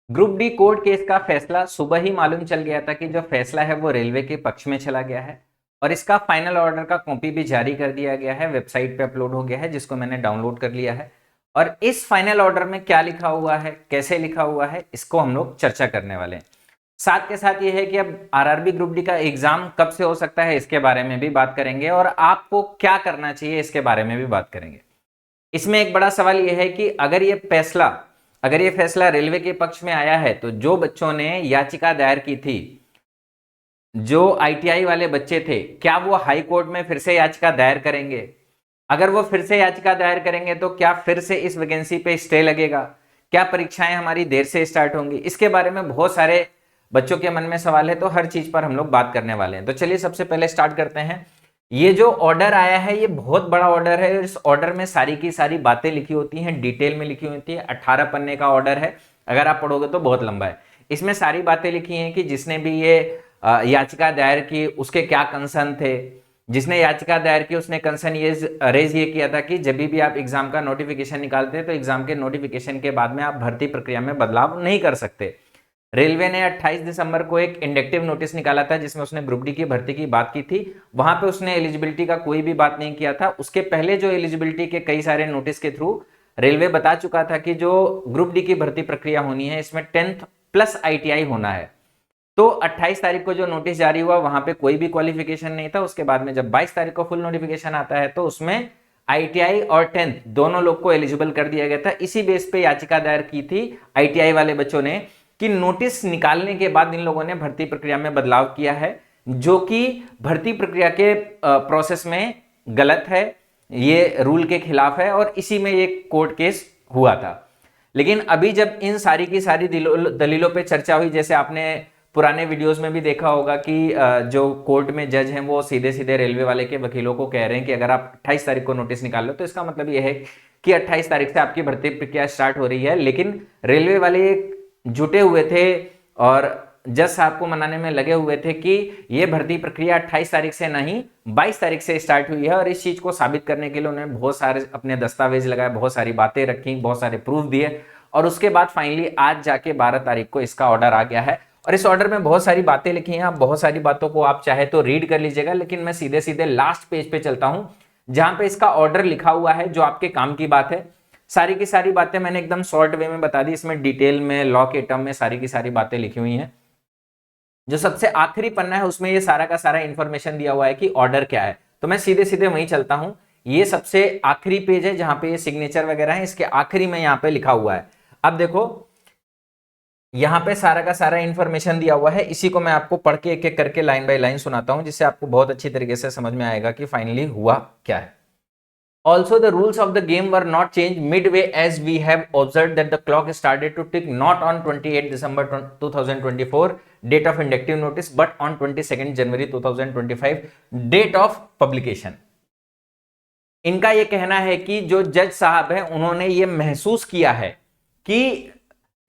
Group D court case का फैसला सुबह ही मालूम चल गया था कि जो फैसला है वो रेलवे के पक्ष में चला गया है और इसका फाइनल ऑर्डर का कॉपी भी जारी कर दिया गया है, वेबसाइट पे अपलोड हो गया है जिसको मैंने डाउनलोड कर लिया है। और इस फाइनल ऑर्डर में क्या लिखा हुआ है, कैसे लिखा हुआ है, इसको हम लोग चर्चा करने वाले हैं। साथ के साथ ये है कि अब आरआरबी ग्रुप डी का एग्जाम कब से हो सकता है इसके बारे में भी बात करेंगे और आपको क्या करना चाहिए इसके बारे में भी बात करेंगे। इसमें एक बड़ा सवाल यह है कि अगर ये फैसला रेलवे के पक्ष में आया है तो जो बच्चों ने याचिका दायर की थी, जो आईटीआई वाले बच्चे थे, क्या वो हाई कोर्ट में फिर से याचिका दायर करेंगे? अगर वो फिर से याचिका दायर करेंगे तो क्या फिर से इस वैकेंसी पे स्टे लगेगा? क्या परीक्षाएं हमारी देर से स्टार्ट होंगी? इसके बारे में बहुत सारे बच्चों के मन में सवाल है, तो हर चीज पर हम लोग बात करने वाले हैं। तो चलिए सबसे पहले स्टार्ट करते हैं। ये जो ऑर्डर आया है ये बहुत बड़ा ऑर्डर है। इस ऑर्डर में सारी की सारी बातें लिखी होती हैं, डिटेल में लिखी होती है। 18 पन्ने का ऑर्डर है, अगर आप पढ़ोगे तो बहुत लंबा है। इसमें सारी बातें लिखी हैं कि जिसने भी ये याचिका दायर की उसके क्या कंसर्न थे। जिसने याचिका दायर की उसने कंसर्न ये रेज ये किया था कि जब भी आप एग्जाम का नोटिफिकेशन निकालते हैं तो एग्जाम के नोटिफिकेशन के बाद में आप भर्ती प्रक्रिया में बदलाव नहीं कर सकते। रेलवे ने 28 दिसंबर को एक इंडक्टिव नोटिस निकाला था जिसमें उसने ग्रुप डी की भर्ती की बात की थी। वहां पे उसने एलिजिबिलिटी का कोई भी बात नहीं किया था। उसके पहले जो एलिजिबिलिटी के कई सारे नोटिस के थ्रू रेलवे बता चुका था कि जो ग्रुप डी की भर्ती प्रक्रिया होनी है इसमें 10th प्लस आईटीआई होना है। तो 28 तारीख को जो नोटिस जारी हुआ वहां पे कोई भी क्वालिफिकेशन नहीं था। उसके बाद में जब 22 तारीख को फुल नोटिफिकेशन आता है तो उसमें आईटीआई और 10th दोनों लोग को एलिजिबल कर दिया गया था। इसी बेस पे याचिका दायर की थी आईटीआई वाले बच्चों ने कि नोटिस निकालने के बाद इन लोगों ने भर्ती प्रक्रिया में बदलाव किया है, जो कि भर्ती प्रक्रिया के प्रोसेस में गलत है, ये रूल के खिलाफ है और इसी में एक कोर्ट केस हुआ था। लेकिन अभी जब इन सारी की सारी दलीलों पे चर्चा हुई, जैसे आपने पुराने वीडियोस में भी देखा होगा कि जो कोर्ट में जज हैं वो सीधे सीधे रेलवे वाले के वकीलों को कह रहे हैं कि अगर आप 28 तारीख को नोटिस निकाल लो तो इसका मतलब ये है कि 28 तारीख से आपकी भर्ती प्रक्रिया स्टार्ट हो रही है। लेकिन रेलवे वाले जुटे हुए थे और जज साहब को मनाने में लगे हुए थे कि यह भर्ती प्रक्रिया 28 तारीख से नहीं 22 तारीख से स्टार्ट हुई है। और इस चीज को साबित करने के लिए उन्होंने बहुत सारे अपने दस्तावेज लगाए, बहुत सारी बातें रखी, बहुत सारे प्रूफ दिए और उसके बाद फाइनली आज जाके 12 तारीख को इसका ऑर्डर आ गया है। और इस ऑर्डर में बहुत सारी बातें लिखी हैं। आप बहुत सारी बातों को आप चाहे तो रीड कर लीजिएगा, लेकिन मैं सीधे सीधे लास्ट पेज पे चलता हूं जहां पे इसका ऑर्डर लिखा हुआ है, जो आपके काम की बात है। सारी की सारी बातें मैंने एकदम शॉर्ट वे में बता दी। इसमें डिटेल में लॉ के टर्म में सारी की सारी बातें लिखी हुई हैं। जो सबसे आखिरी पन्ना है उसमें ये सारा का सारा इंफॉर्मेशन दिया हुआ है कि ऑर्डर क्या है। तो मैं सीधे सीधे वहीं चलता हूं। ये सबसे आखिरी पेज है जहां पे ये सिग्नेचर वगैरह है, इसके आखिरी में यहां पे लिखा हुआ है। अब देखो यहां पे सारा का सारा इंफॉर्मेशन दिया हुआ है। इसी को मैं आपको पढ़ के एक एक करके लाइन बाय लाइन सुनाता हूं, जिससे आपको बहुत अच्छी तरीके से समझ में आएगा कि फाइनली हुआ क्या है। Also, the rules of the game were not changed midway, as we have observed that the clock started to tick not on 28 December 2024 date of inductive notice, but on 22nd January 2025 date of publication. इनका ये कहना है कि जो जज साहब हैं उन्होंने ये महसूस किया है कि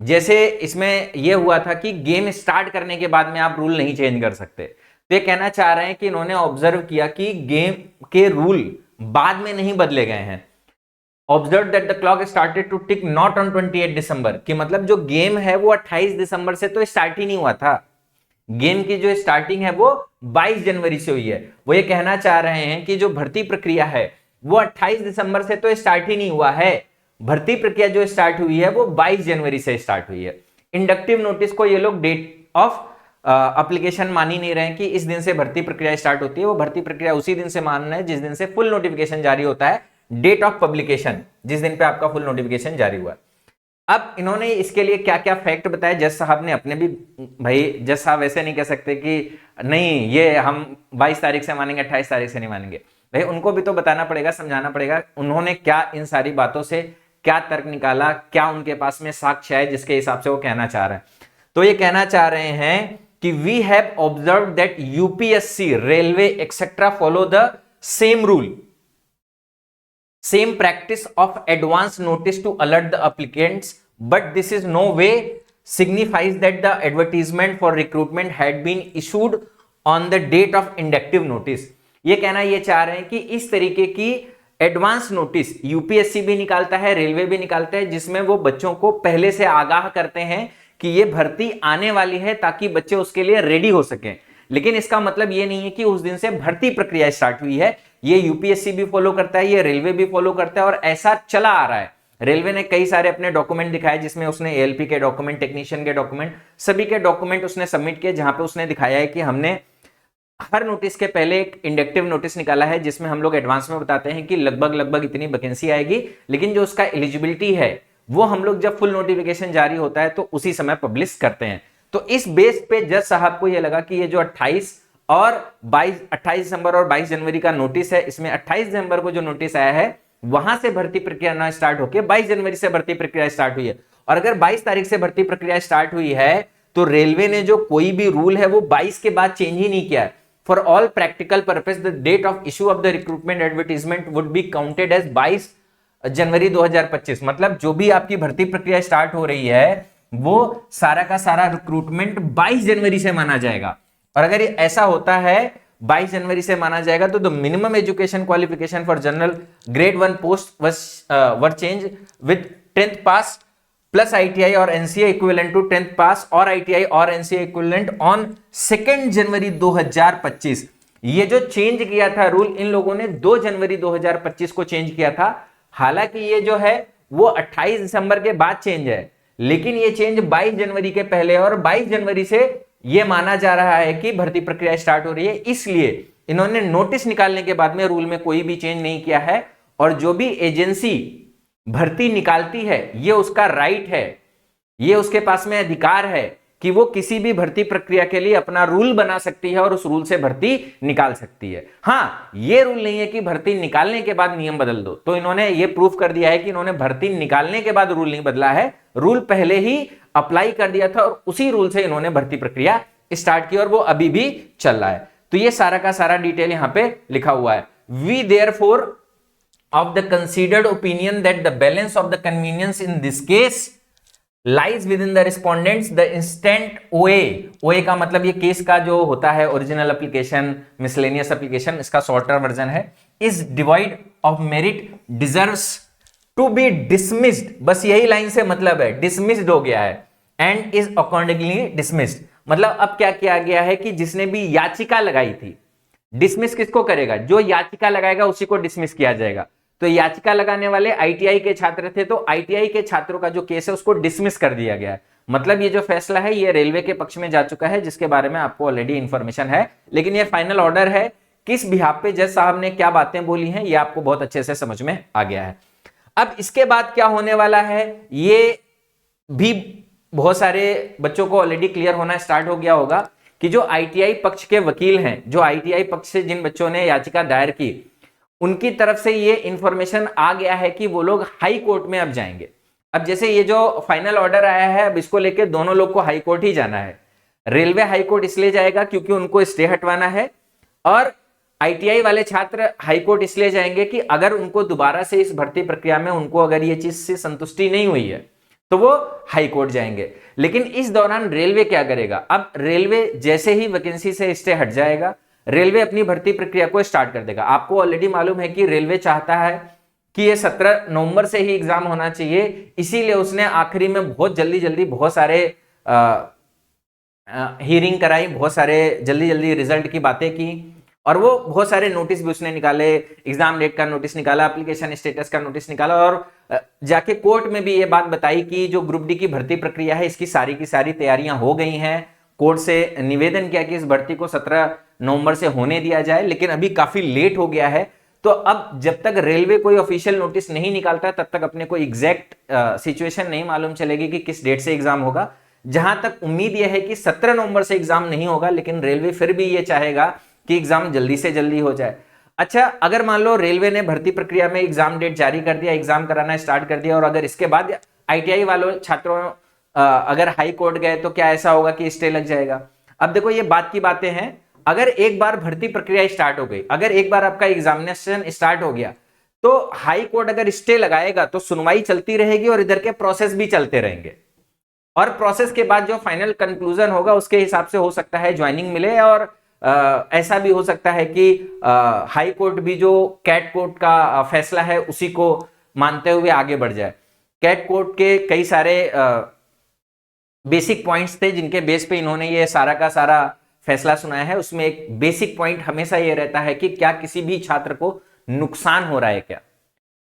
जैसे इसमें ये हुआ था कि गेम स्टार्ट करने के बाद में आप रूल नहीं चेंज कर सकते, तो ये कहना चाह रहे हैं कि इन्होंने ऑब्जर्व किया कि गेम के रूल बाद में नहीं बदले गए हैं। Observe that the clock started to tick not on 28 December, कि मतलब जो गेम है वो 28 दिसंबर से तो स्टार्ट ही नहीं हुआ था। गेम की जो स्टार्टिंग है वो 22 जनवरी से हुई है। वो ये कहना चाह रहे हैं कि जो भर्ती प्रक्रिया है वो 28 दिसंबर से तो स्टार्ट ही नहीं हुआ है। भर्ती प्रक्रिया जो स्टार्ट हुई है वो 22 जनवरी से स्टार्ट हुई है। इंडक्टिव नोटिस को ये लोग डेट ऑफ एप्लीकेशन मान ही नहीं रहे हैं कि इस दिन से भर्ती प्रक्रिया स्टार्ट होती है। वो भर्ती प्रक्रिया उसी दिन से मान रहे हैं जिस दिन से फुल नोटिफिकेशन जारी होता है, डेट ऑफ पब्लिकेशन, जिस दिन पे आपका फुल नोटिफिकेशन जारी हुआ। अब इन्होंने इसके लिए क्या क्या फैक्ट बताया जज साहब ने अपने भी। भाई जज साहब ऐसे नहीं कह सकते कि नहीं ये हम 22 तारीख से मानेंगे 28 तारीख से नहीं मानेंगे। भाई उनको भी तो बताना पड़ेगा, समझाना पड़ेगा उन्होंने क्या इन सारी बातों से क्या तर्क निकाला, क्या उनके पास में साक्ष्य है जिसके हिसाब से वो कहना चाह रहे हैं। तो ये कहना चाह रहे हैं कि we have observe that UPSC, railway etcetera follow the same rule, same practice of advance notice to alert the applicants, but this is no way signifies that the advertisement for recruitment had been issued on the date of inductive notice। ये कहना ये चाह रहे हैं कि इस तरीके की एडवांस नोटिस यूपीएससी भी निकालता है, रेलवे भी निकालता है, जिसमें वो बच्चों को पहले से आगाह करते हैं कि ये भर्ती आने वाली है ताकि बच्चे उसके लिए रेडी हो सकें, लेकिन इसका मतलब ये नहीं है कि उस दिन से भर्ती प्रक्रिया स्टार्ट हुई है। ये यूपीएससी भी फॉलो करता है, ये रेलवे भी फॉलो करता है और ऐसा चला आ रहा है। रेलवे ने कई सारे अपने डॉक्यूमेंट दिखाए जिसमें उसने एएलपी के डॉक्यूमेंट, टेक्नीशियन के डॉक्यूमेंट, सभी के डॉक्यूमेंट उसने सबमिट किए, जहां पे उसने दिखाया है कि हमने हर नोटिस के पहले एक इंडक्टिव नोटिस निकाला है जिसमें हम लोग एडवांस में बताते हैं कि लगभग इतनी वैकेंसी आएगी, लेकिन जो उसका एलिजिबिलिटी है वो हम लोग जब फुल नोटिफिकेशन जारी होता है तो उसी समय पब्लिश करते हैं। तो इस बेस पे जज साहब को ये लगा कि ये जो 28 दिसंबर और 22 जनवरी का नोटिस है, इसमें 28 दिसंबर को जो नोटिस आया है वहां से भर्ती प्रक्रिया ना स्टार्ट होकर 22 जनवरी से भर्ती प्रक्रिया स्टार्ट हुई है, और अगर 22 तारीख से भर्ती प्रक्रिया स्टार्ट हुई है तो रेलवे ने जो कोई भी रूल है वो 22 के बाद चेंज ही नहीं किया है। For all practical purpose, the date of issue of the recruitment advertisement would be counted as 22 जनवरी 2025। मतलब जो भी आपकी भर्ती प्रक्रिया स्टार्ट हो रही है वो सारा का सारा रिक्रूटमेंट 22 जनवरी से माना जाएगा। और अगर ये ऐसा होता है 22 जनवरी से माना जाएगा तो the minimum education qualification for general grade 1 post were change with 10th pass plus ITI और एनसीए इक्विवेलेंट टू 10th पास और आईटीआई और एनसीए इक्विवेलेंट ऑन 2 जनवरी 2025। ये जो चेंज किया था रूल, इन लोगों ने 2 जनवरी 2025 को चेंज किया था। हालांकि ये जो है वो 28 दिसंबर के बाद चेंज है, लेकिन ये चेंज 22 जनवरी के पहले, और 22 जनवरी से ये माना जा रहा है कि भर्ती प्रक्रिया स्टार्ट हो रही है, इसलिए इन्होंने नोटिस निकालने के बाद में रूल में कोई भी चेंज नहीं किया है। और जो भी एजेंसी भर्ती निकालती है ये उसका राइट है, ये उसके पास में अधिकार है कि वो किसी भी भर्ती प्रक्रिया के लिए अपना रूल बना सकती है और उस रूल से भर्ती निकाल सकती है। हाँ, ये रूल नहीं है कि भर्ती निकालने के बाद नियम बदल दो। तो इन्होंने ये प्रूफ कर दिया है कि इन्होंने भर्ती निकालने के बाद रूल नहीं बदला है, रूल पहले ही अप्लाई कर दिया था और उसी रूल से इन्होंने भर्ती प्रक्रिया स्टार्ट की और वो अभी भी चल रहा है। तो ये सारा का सारा डिटेल यहां पे लिखा हुआ है। We therefore of the considered opinion that the balance of the convenience in this case lies within the respondents the instant OA का मतलब ये केस का जो होता है ओरिजिनल एप्लीकेशन, मिसलेनियस एप्लीकेशन, इसका शॉर्टर वर्जन है, is devoid of merit deserves to be dismissed। बस यही लाइन से मतलब है, dismissed हो गया है and is accordingly dismissed। मतलब अब क्या किया गया है कि जिसने भी याचिका लगाई थी, डिसमिस किसको करेगा, जो याचिका लगाएगा उसी को डिसमिस किया जाएगा। तो याचिका लगाने वाले आईटीआई के छात्र थे, तो आईटीआई के छात्रों का जो केस है उसको डिसमिस कर दिया गया है। मतलब ये जो फैसला है ये रेलवे के पक्ष में जा चुका है, जिसके बारे में आपको ऑलरेडी इंफॉर्मेशन है, लेकिन ये फाइनल ऑर्डर है। किस बिहाफ पे जज साहब ने क्या बातें बोली हैं ये आपको बहुत अच्छे से समझ में आ गया है। अब इसके बाद क्या होने वाला है ये भी बहुत सारे बच्चों को ऑलरेडी क्लियर होना स्टार्ट हो गया होगा कि जो आईटीआई पक्ष के वकील हैं, जो आईटीआई पक्ष से जिन बच्चों ने याचिका दायर की, उनकी तरफ से ये इंफॉर्मेशन आ गया है कि वो लोग हाई कोर्ट में अब जाएंगे। अब जैसे ये जो फाइनल ऑर्डर आया है, अब इसको लेके दोनों लोग को हाई कोर्ट ही जाना है। रेलवे हाई कोर्ट इसलिए जाएगा क्योंकि उनको स्टे हटवाना है, और आईटीआई वाले छात्र हाई कोर्ट इसलिए जाएंगे कि अगर उनको दोबारा से इस भर्ती प्रक्रिया में उनको अगर ये चीज से संतुष्टि नहीं हुई है तो वो हाई कोर्ट जाएंगे। लेकिन इस दौरान रेलवे क्या करेगा, अब रेलवे जैसे ही वैकेंसी से स्टे हट जाएगा, रेलवे अपनी भर्ती प्रक्रिया को स्टार्ट कर देगा। आपको ऑलरेडी मालूम है कि रेलवे चाहता है कि ये 17 नवंबर से ही एग्जाम होना चाहिए, इसीलिए उसने आखिरी में बहुत जल्दी बहुत सारे हियरिंग कराई, बहुत सारे जल्दी रिजल्ट की बातें की, और वो बहुत सारे नोटिस भी उसने निकाले, एग्जाम डेट का नोटिस निकाला, एप्लीकेशन स्टेटस का नोटिस निकाला, और जाके कोर्ट में भी ये बात बताई कि जो ग्रुप डी की भर्ती प्रक्रिया है इसकी सारी की सारी तैयारियां हो गई हैं। कोर्ट से निवेदन किया कि इस भर्ती को 17 नवंबर से होने दिया जाए, लेकिन अभी काफी लेट हो गया है। तो अब जब तक रेलवे कोई ऑफिशियल नोटिस नहीं निकालता तब तक अपने को एग्जैक्ट सिचुएशन नहीं मालूम चलेगी कि किस डेट से एग्जाम होगा। जहां तक उम्मीद यह है कि 17 नवंबर से एग्जाम नहीं होगा, लेकिन रेलवे फिर भी ये चाहेगा कि एग्जाम जल्दी से जल्दी हो जाए। अच्छा, अगर मान लो रेलवे ने भर्ती प्रक्रिया में एग्जाम डेट जारी कर दिया, एग्जाम कराना स्टार्ट कर दिया, और अगर इसके बाद आईटीआई वालों छात्रों अगर हाई कोर्ट गए तो क्या ऐसा होगा कि स्टे लग जाएगा? अब देखो ये बात की बातें हैं। अगर एक बार भर्ती प्रक्रिया स्टार्ट हो गई, अगर एक बार आपका एग्जामिनेशन स्टार्ट हो गया, तो हाई कोर्ट अगर स्टे लगाएगा तो सुनवाई चलती रहेगी और इधर के प्रोसेस भी चलते रहेंगे, और प्रोसेस के बाद जो फाइनल कंक्लूजन होगा उसके हिसाब से हो सकता है ज्वाइनिंग मिले, और ऐसा भी हो सकता है कि हाई कोर्ट भी जो कैट कोर्ट का फैसला है उसी को मानते हुए आगे बढ़ जाए। कैट कोर्ट के कई सारे बेसिक पॉइंट्स थे जिनके बेस पे इन्होंने ये सारा का सारा फैसला सुनाया है। उसमें एक बेसिक पॉइंट हमेशा ये रहता है कि क्या किसी भी छात्र को नुकसान हो रहा है क्या।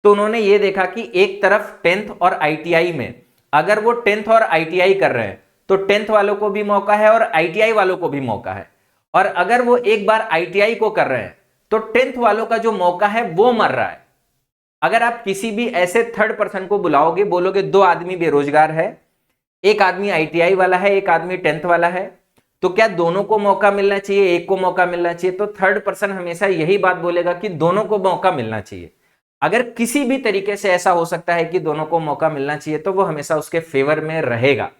तो उन्होंने ये देखा कि एक तरफ 10th और आईटीआई में अगर वो 10th और आईटीआई कर रहे हैं तो 10th वालों को भी मौका है और आईटीआई वालों को भी मौका है, और अगर वो एक बार आईटीआई को कर रहे हैं तो 10th वालों का जो मौका है वो मर रहा है। अगर आप किसी भी ऐसे थर्ड पर्सन को बुलाओगे, बोलोगे 2 आदमी बेरोजगार है, एक आदमी आईटीआई वाला है, एक आदमी 10th वाला है, तो क्या दोनों को मौका मिलना चाहिए, एक को मौका मिलना चाहिए? तो थर्ड पर्सन हमेशा यही बात बोलेगा कि दोनों को मौका मिलना चाहिए। अगर किसी भी तरीके से ऐसा हो सकता है कि दोनों को मौका मिलना चाहिए तो वो हमेशा उसके फेवर में रहेगा।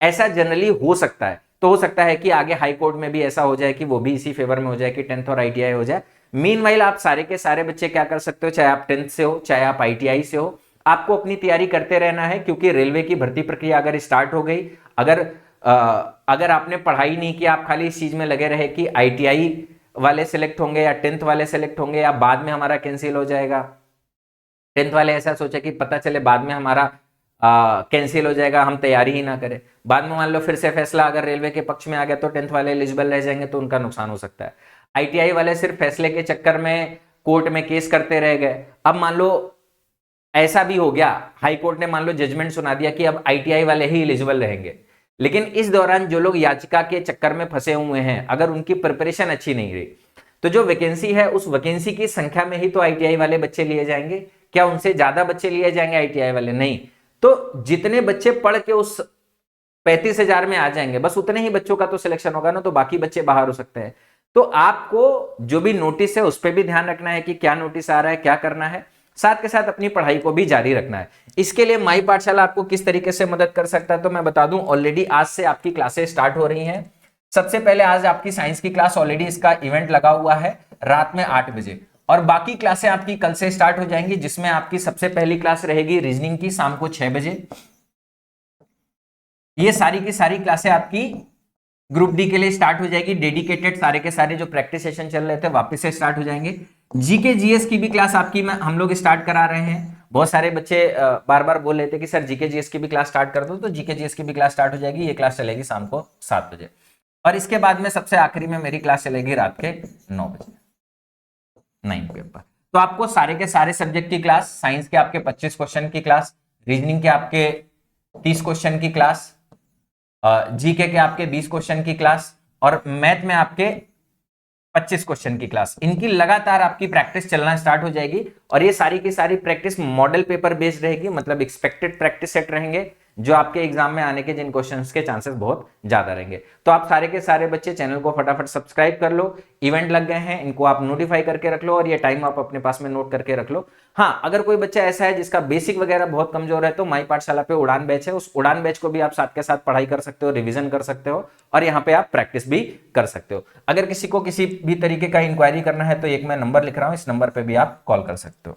ऐसा जनरली हो सकता है। तो हो सकता है कि आगे हाई कोर्ट में भी ऐसा हो जाए कि वो भी इसी फेवर में हो जाए कि 10th और आईटीआई हो जाए। मीनवाइल आप सारे के सारे बच्चे क्या कर सकते हो, चाहे आप 10th से हो चाहे आप आईटीआई से हो, आपको अपनी तैयारी करते रहना है, क्योंकि रेलवे की भर्ती प्रक्रिया अगर स्टार्ट हो गई, अगर आपने पढ़ाई नहीं की, आप खाली इस चीज में लगे रहे कि आईटीआई वाले सिलेक्ट होंगे या 10th वाले सिलेक्ट होंगे या बाद में हमारा कैंसिल हो जाएगा, 10th वाले ऐसा सोचे कि पता चले बाद में हमारा कैंसिल हो जाएगा, हम तैयारी ही ना करें, बाद में मान लो फिर से फैसला अगर रेलवे के पक्ष में आ गया तो 10th वाले एलिजिबल रह जाएंगे, तो उनका नुकसान हो सकता है। आईटीआई वाले सिर्फ फैसले के चक्कर में कोर्ट में केस करते रह गए। अब मान लो ऐसा भी हो गया, हाई कोर्ट ने मान लो जजमेंट सुना दिया कि अब आईटीआई वाले ही एलिजिबल रहेंगे, लेकिन इस दौरान जो लोग याचिका के चक्कर में फंसे हुए हैं, अगर उनकी प्रिपरेशन अच्छी नहीं रही, तो जो वैकेंसी है उस वैकेंसी की संख्या में ही तो आईटीआई वाले बच्चे लिए जाएंगे। क्या उनसे ज्यादा बच्चे लिए जाएंगे आईटीआई वाले? नहीं। तो जितने बच्चे पढ़ के उस 35,000 में आ जाएंगे, बस उतने ही बच्चों का तो सिलेक्शन होगा ना, तो बाकी बच्चे बाहर हो सकते हैं। तो आपको जो भी नोटिस है उस पर भी ध्यान रखना है कि क्या नोटिस आ रहा है, क्या करना है, साथ के साथ अपनी पढ़ाई को भी जारी रखना है। इसके लिए माई पाठशाला आपको किस तरीके से मदद कर सकता है, तो मैं बता दूं, ऑलरेडी आज से आपकी क्लासेस स्टार्ट हो रही हैं। सबसे पहले आज आपकी साइंस की क्लास ऑलरेडी इसका इवेंट लगा हुआ है रात में 8 बजे, और बाकी क्लासें आपकी कल से स्टार्ट हो जाएंगी, जिसमें आपकी सबसे पहली क्लास रहेगी रीजनिंग की शाम को 6 बजे। ये सारी की सारी क्लासें आपकी ग्रुप डी के लिए स्टार्ट हो जाएगी, डेडिकेटेड सारे के सारे जो प्रैक्टिस सेशन चल रहे थे वापस से स्टार्ट हो जाएंगे। जीके जीएस की भी क्लास आपकी हम लोग स्टार्ट करा रहे हैं। बहुत सारे बच्चे बार बार बोल रहे थे कि सर जीके जीएस की भी क्लास स्टार्ट कर दो, तो जीके जीएस की भी क्लास स्टार्ट हो जाएगी। ये क्लास चलेगी शाम को 7 बजे, और इसके बाद में सबसे आखिरी में मेरी क्लास चलेगी रात के 9 बजे 9 पेपर। तो आपको सारे के सारे सब्जेक्ट की क्लास, साइंस के आपके 25 क्वेश्चन की क्लास, रीजनिंग के आपके 30 क्वेश्चन की क्लास, जीके के आपके 20 क्वेश्चन की क्लास, और मैथ में आपके 25 क्वेश्चन की क्लास, इनकी लगातार आपकी प्रैक्टिस चलना स्टार्ट हो जाएगी। और ये सारी की सारी प्रैक्टिस मॉडल पेपर बेस्ड रहेगी, मतलब एक्सपेक्टेड प्रैक्टिस सेट रहेंगे, जो आपके एग्जाम में आने के जिन क्वेश्चंस के चांसेस बहुत ज्यादा रहेंगे। तो आप सारे के सारे बच्चे चैनल को फटाफट सब्सक्राइब कर लो, इवेंट लग गए हैं इनको आप नोटिफाई करके रख लो, और ये टाइम आप अपने पास में नोट करके रख लो। हाँ, अगर कोई बच्चा ऐसा है जिसका बेसिक वगैरह बहुत कमजोर है, तो माई पाठशाला पे उड़ान बैच है, उस उड़ान बैच को भी आप साथ के साथ पढ़ाई कर सकते हो, रिविजन कर सकते हो, और यहाँ पे आप प्रैक्टिस भी कर सकते हो। अगर किसी को किसी भी तरीके का इंक्वायरी करना है तो एक मैं नंबर लिख रहा हूं, इस नंबर पे भी आप कॉल कर सकते हो।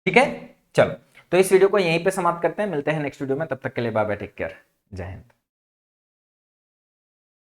ठीक है, चलो, तो इस वीडियो को यहीं पे समाप्त करते हैं, मिलते हैं नेक्स्ट वीडियो में, तब तक के लिए बाय बाय, टेक केयर, जय हिंद।